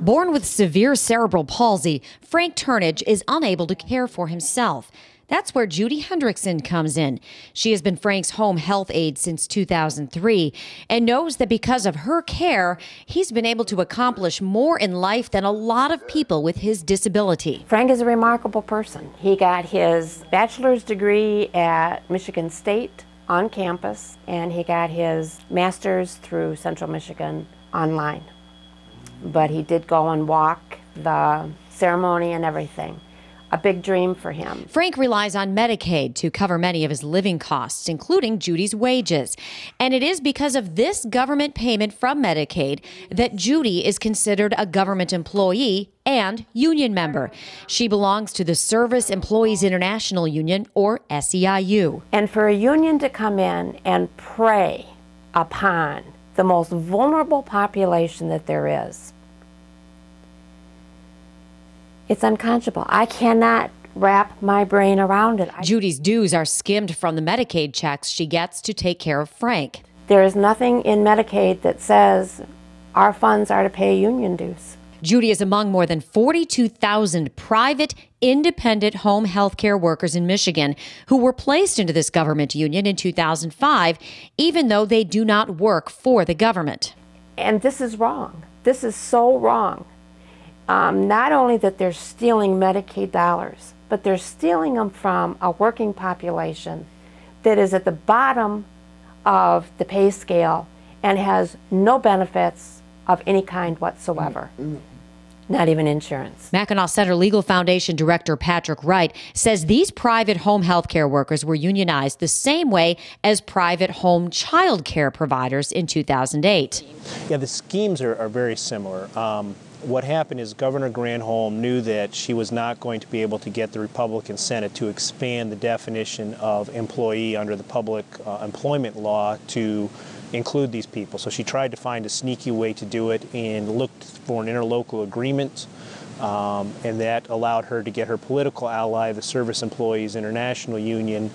Born with severe cerebral palsy, Frank Turnage is unable to care for himself. That's where Judi Hendrickson comes in. She has been Frank's home health aide since 2003 and knows that because of her care, he's been able to accomplish more in life than a lot of people with his disability. Frank is a remarkable person. He got his bachelor's degree at Michigan State on campus, and he got his master's through Central Michigan online. But he did go and walk the ceremony and everything. A big dream for him. Frank relies on Medicaid to cover many of his living costs, including Judi's wages. And it is because of this government payment from Medicaid that Judi is considered a government employee and union member. She belongs to the Service Employees International Union, or SEIU. And for a union to come in and prey upon the most vulnerable population that there is, it's unconscionable. I cannot wrap my brain around it. Judi's dues are skimmed from the Medicaid checks she gets to take care of Frank. There is nothing in Medicaid that says our funds are to pay union dues. Judi is among more than 42,000 private, independent home health care workers in Michigan who were placed into this government union in 2005, even though they do not work for the government. And this is wrong. This is so wrong. Not only that they're stealing Medicaid dollars, but they're stealing them from a working population that is at the bottom of the pay scale and has no benefits of any kind whatsoever. Not even insurance. Mackinac Center Legal Foundation Director Patrick Wright says these private home health care workers were unionized the same way as private home child care providers in 2008. Yeah, the schemes are very similar. What happened is Governor Granholm knew that she was not going to be able to get the Republican Senate to expand the definition of employee under the public employment law to include these people. So she tried to find a sneaky way to do it and looked for an interlocal agreement, and that allowed her to get her political ally, the Service Employees International Union,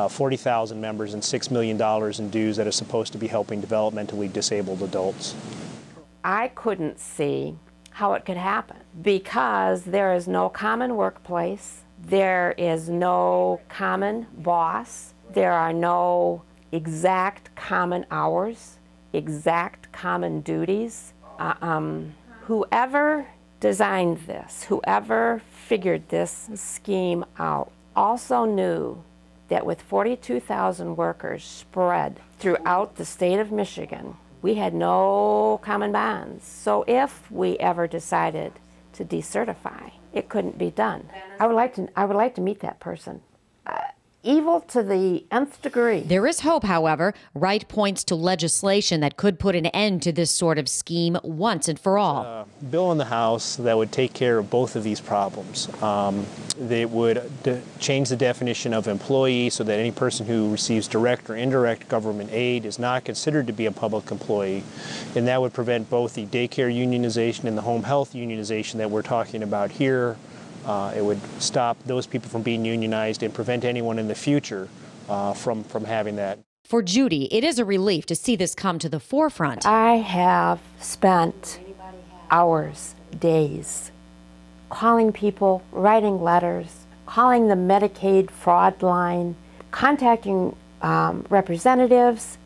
40,000 members and $6 million in dues that are supposed to be helping developmentally disabled adults. I couldn't see how it could happen because there is no common workplace, there is no common boss, there are no exact common hours, exact common duties. Whoever designed this, whoever figured this scheme out, also knew that with 42,000 workers spread throughout the state of Michigan, we had no common bonds. So if we ever decided to decertify, it couldn't be done. I would like to meet that person. Evil to the nth degree. There is hope, however. Wright points to legislation that could put an end to this sort of scheme once and for all. A bill in the House that would take care of both of these problems. They would change the definition of employee so that any person who receives direct or indirect government aid is not considered to be a public employee. And that would prevent both the daycare unionization and the home health unionization that we're talking about here. It would stop those people from being unionized and prevent anyone in the future from having that. For Judi, it is a relief to see this come to the forefront. I have spent hours, days, calling people, writing letters, calling the Medicaid fraud line, contacting representatives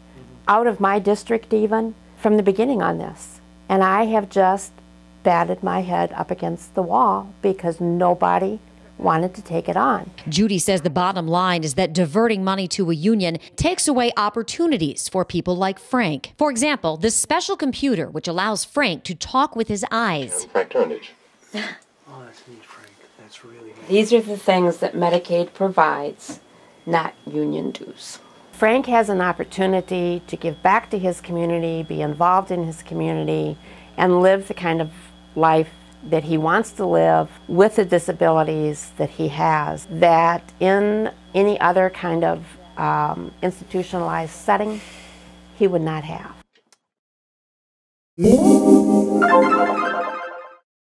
out of my district even, from the beginning on this. And I have just batted my head up against the wall because nobody wanted to take it on. Judi says the bottom line is that diverting money to a union takes away opportunities for people like Frank. For example, this special computer which allows Frank to talk with his eyes. Frank Turnage. Oh, that's neat, Frank. That's really neat. These are the things that Medicaid provides, not union dues. Frank has an opportunity to give back to his community, be involved in his community, and live the kind of life that he wants to live with the disabilities that he has, that in any other kind of institutionalized setting, he would not have.